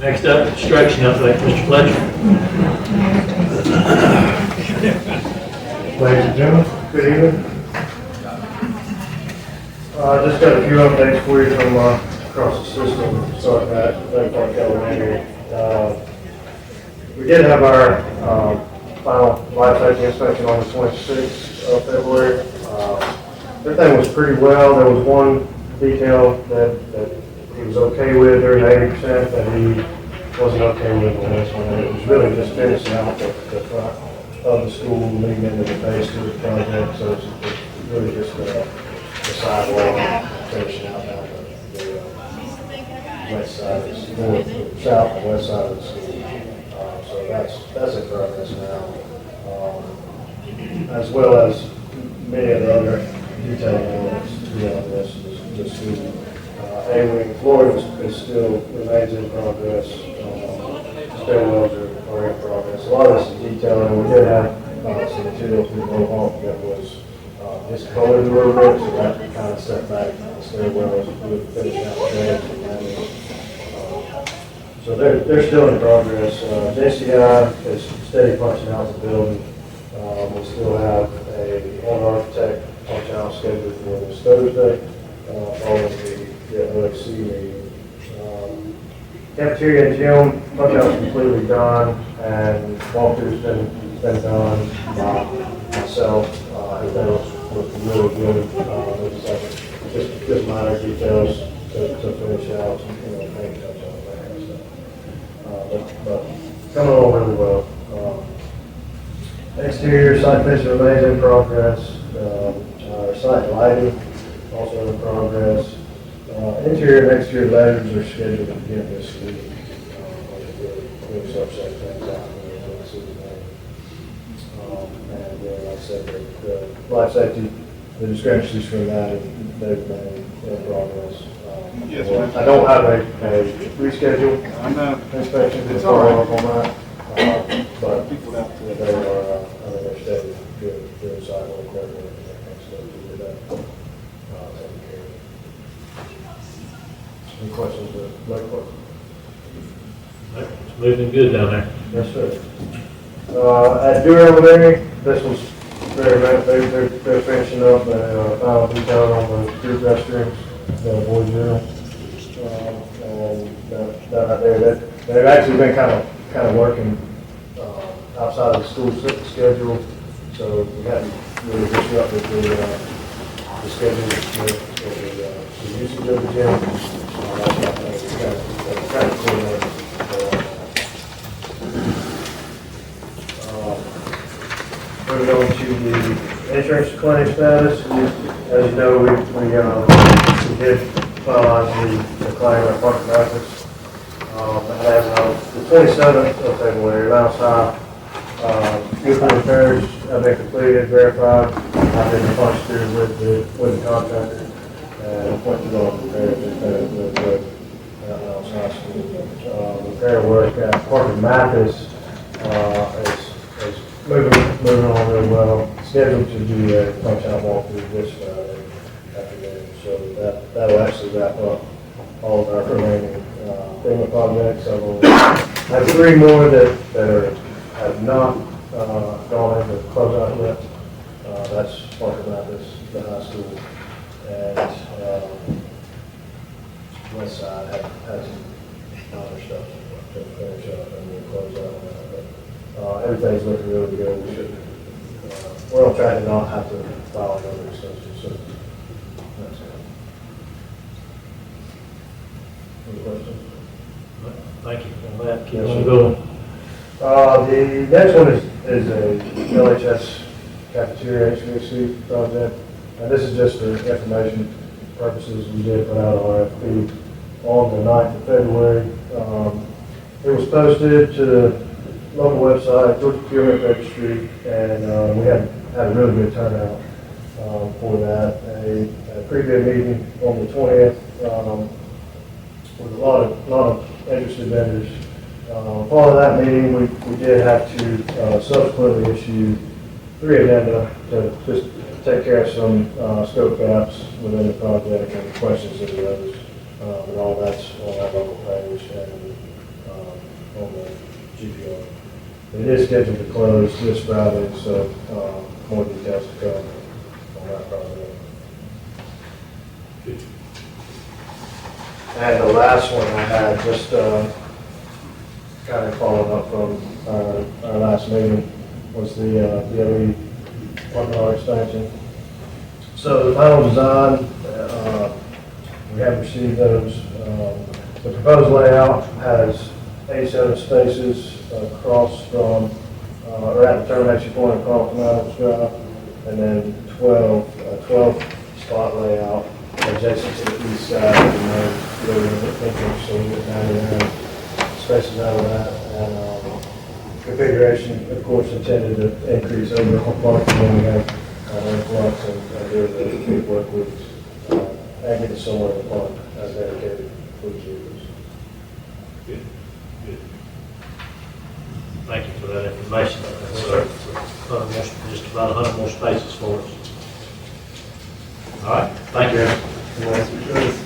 Next up, construction update, Mr. Fletcher. Ladies and gentlemen, good evening. Just got a few updates for you from across the system, starting at Lake Park Elementary. We did have our final life safety inspection on the 26th of February. Everything was pretty well. There was one detail that he was okay with during 80% that he wasn't okay with on this one. It was really just finishing out the front of the school leading into the phase 2 of the project. So it's really just the sidewalk finishing out now the west side, north, south and west side of the school. So that's in progress now, as well as many of the other detailed elements beyond this school. A-wing floor is still remains in progress. Stairwells are in progress. A lot of this is detailed, and we did have some material through the home that was discolored a little bit, so that kind of set back the stairwells with finishing out the drains and landings. So they're still in progress. JCI is steady punching out the building. We still have a one architect punch out scheduled for this Thursday, following the OXC meeting. Cafeteria and gym punch out's completely done, and walkthrough's been done by myself. Everything looks really good. Just minor details to finish out, paint touch on there and stuff. But coming along really well. Exterior site finish remains in progress. Our site lighting also in progress. Interior and exterior letters are scheduled to begin this week. We'll start setting things out this evening. And like I said, the life safety, the discrepancies from that, they've been in progress. Yes, I don't have a reschedule inspection to It's all follow right. up on that. But People have to. they are, they're steady, good sidewalk, everything, that kind of stuff. We did that. Taken care of. Any questions, Blake? It's moving good down there. Yes, sir. At Dewey Elementary, this was very much, they're finishing up the final detail on the group restrooms, the boys' room. And that right there, they've actually been kind of working outside of the school schedule, so we haven't really disrupted the schedule, the usage of the gym. That's not kind of clean up. Moving on to the insurance claim status. As you know, we did finalize the claim at Park Rapids. As of the 27th of February, Lowndes High, vehicle repairs have been completed, verified. I've been punched through with the contractor and appointed all repairs with Lowndes High School. Repair work at Park Mathis is moving on really well. Scheduled to do a punch out walkthrough this Friday afternoon, so that'll actually wrap up all of our remaining FEMA projects. I have 3 more that have not gone into closeout yet. That's Park Mathis, the high school, and West Side has some other stuff to finish up and we'll close out on that. Everything's looking really good. We should, we're on track to not have to file another extension, so that's it. Any questions? Thank you for that. Keep Yes, on sir. going. The next one is a LHS cafeteria HVAC project, and this is just for information purposes. We did put out an RFP on the 9th of February. It was posted to the local website, Georgia Procurement Registry, and we had a really good turnout for that. A pre-bid meeting on the 20th with a lot of interested vendors. Following that meeting, we did have to subsequently issue 3 addenda to just take care of some scope gaps within the project and questions that arose but all that's on our local page and on the GPO. It is scheduled to close this Friday, so more details to come on that project. And the last one I had, just kind of following up from our last meeting, was the BOE parking lot expansion. So the final design, we have received those. The proposed layout has 87 spaces across from, or at the termination point across from Adams Drive, and then 12 spot layout adjacent to the east side of the main living entrance, so we get 99 spaces out of that. And configuration, of course, intended to increase overall parking when we have influx and do the big work weeks, and get us somewhere to park as dedicated for the users. Good, good. Thank you for that information. That's just about 100 more spaces for us. All right, thank you, Aaron. And that's